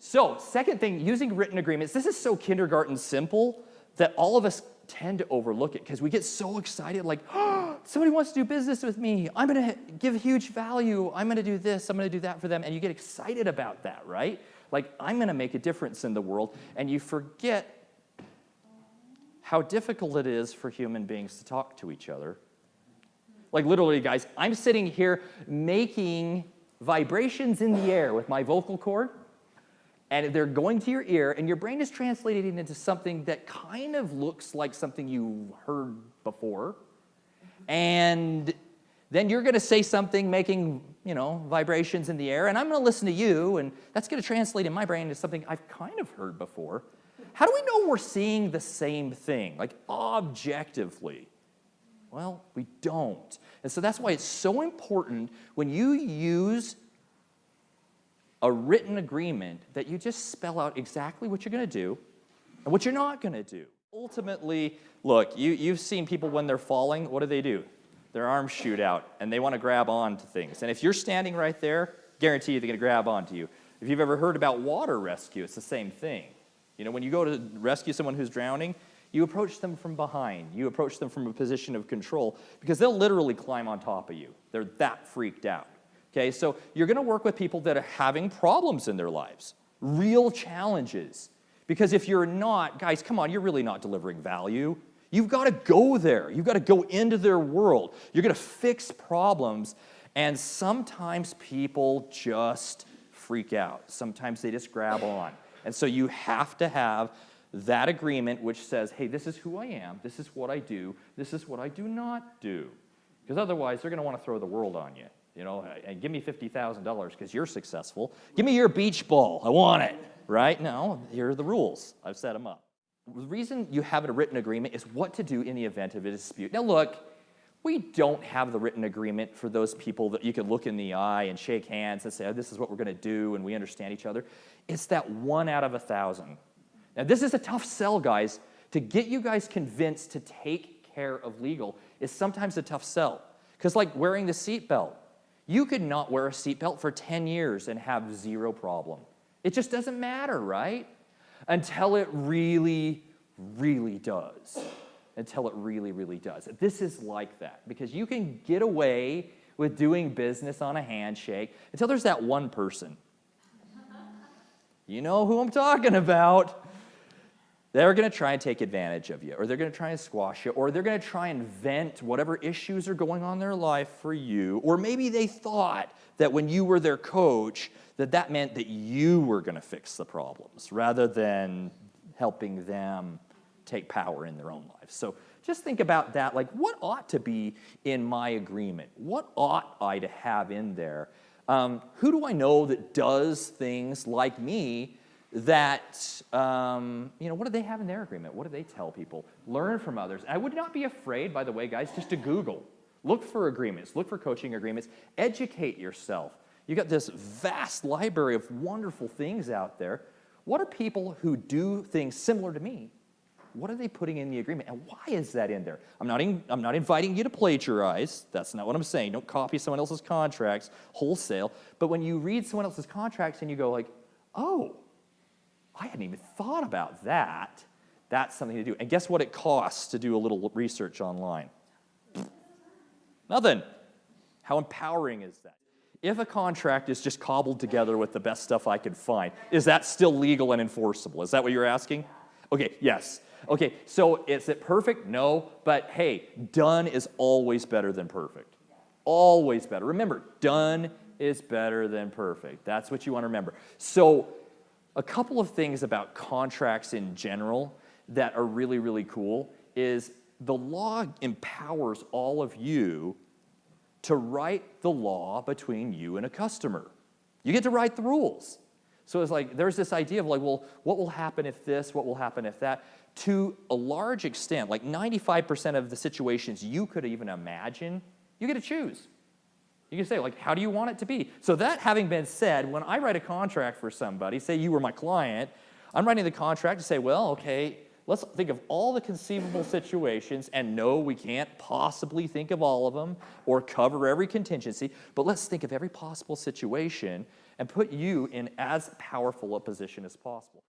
So, second thing, using written agreements. This is so kindergarten simple that all of us tend to overlook it because we get so excited, like, oh, somebody wants to do business with me. I'm going to give huge value. I'm going to do this. I'm going to do that for them. And you get excited about that, right? Like, I'm going to make a difference in the world. And you forget how difficult it is for human beings to talk to each other. Like, literally, guys, I'm sitting here making vibrations in the air with my vocal cord, and they're going to your ear, and your brain is translating it into something that kind of looks like something you heard before. And then you're going to say something making, vibrations in the air, and I'm going to listen to you, and that's going to translate in my brain into something I've kind of heard before. How do we know we're seeing the same thing, like objectively? Well, we don't. And so that's why it's so important when you use a written agreement that you just spell out exactly what you're going to do and what you're not going to do. Ultimately, look, you've seen people when they're falling, what do? Their arms shoot out, and they want to grab onto things. And if you're standing right there, guarantee you they're going to grab onto you. If you've ever heard about water rescue, it's the same thing. When you go to rescue someone who's drowning, you approach them from behind. You approach them from a position of control because they'll literally climb on top of you. They're that freaked out. Okay, so you're going to work with people that are having problems in their lives, real challenges. Because if you're not, guys, come on, you're really not delivering value. You've got to go there. You've got to go into their world. You're going to fix problems, and sometimes people just freak out. Sometimes they just grab on. And so you have to have that agreement which says, hey, this is who I am, this is what I do, this is what I do not do. Because otherwise, they're going to want to throw the world on you. And give me $50,000 because you're successful. Give me your beach ball. I want it, right? No, here are the rules. I've set them up. The reason you have a written agreement is what to do in the event of a dispute. Now, look, we don't have the written agreement for those people that you can look in the eye and shake hands and say, oh, this is what we're going to do, and we understand each other. It's that 1 out of 1,000. Now, this is a tough sell, guys. To get you guys convinced to take care of legal is sometimes a tough sell. Because like wearing the seatbelt, you could not wear a seatbelt for 10 years and have zero problem. It just doesn't matter, right? Until it really, really does. Until it really, really does. This is like that. Because you can get away with doing business on a handshake until there's that one person. You know who I'm talking about. They're going to try and take advantage of you, or they're going to try and squash you, or they're going to try and vent whatever issues are going on in their life for you, or maybe they thought that when you were their coach, that meant that you were going to fix the problems, rather than helping them take power in their own lives. So just think about that, like what ought to be in my agreement? What ought I to have in there? Who do I know that does things like me that, what do they have in their agreement? What do they tell people? Learn from others. I would not be afraid, by the way, guys, just to Google. Look for agreements. Look for coaching agreements. Educate yourself. You got this vast library of wonderful things out there. What are people who do things similar to me? What are they putting in the agreement? And why is that in there? I'm not inviting you to plagiarize. That's not what I'm saying. Don't copy someone else's contracts wholesale. But when you read someone else's contracts and you go like, oh, I hadn't even thought about that. That's something to do. And guess what it costs to do a little research online? Nothing. How empowering is that? If a contract is just cobbled together with the best stuff I could find, is that still legal and enforceable? Is that what you're asking? Okay, yes. Okay, so is it perfect? No, but hey, done is always better than perfect. Always better. Remember, done is better than perfect. That's what you want to remember. So a couple of things about contracts in general that are really, really cool is the law empowers all of you to write the law between you and a customer. You get to write the rules. So it's like, there's this idea of like, well, what will happen if this, what will happen if that? To a large extent, like 95% of the situations you could even imagine, you get to choose. You can say, like, how do you want it to be? So that having been said, when I write a contract for somebody, say you were my client, I'm writing the contract to say, well, okay, let's think of all the conceivable situations, and no, we can't possibly think of all of them or cover every contingency, but let's think of every possible situation, and put you in as powerful a position as possible.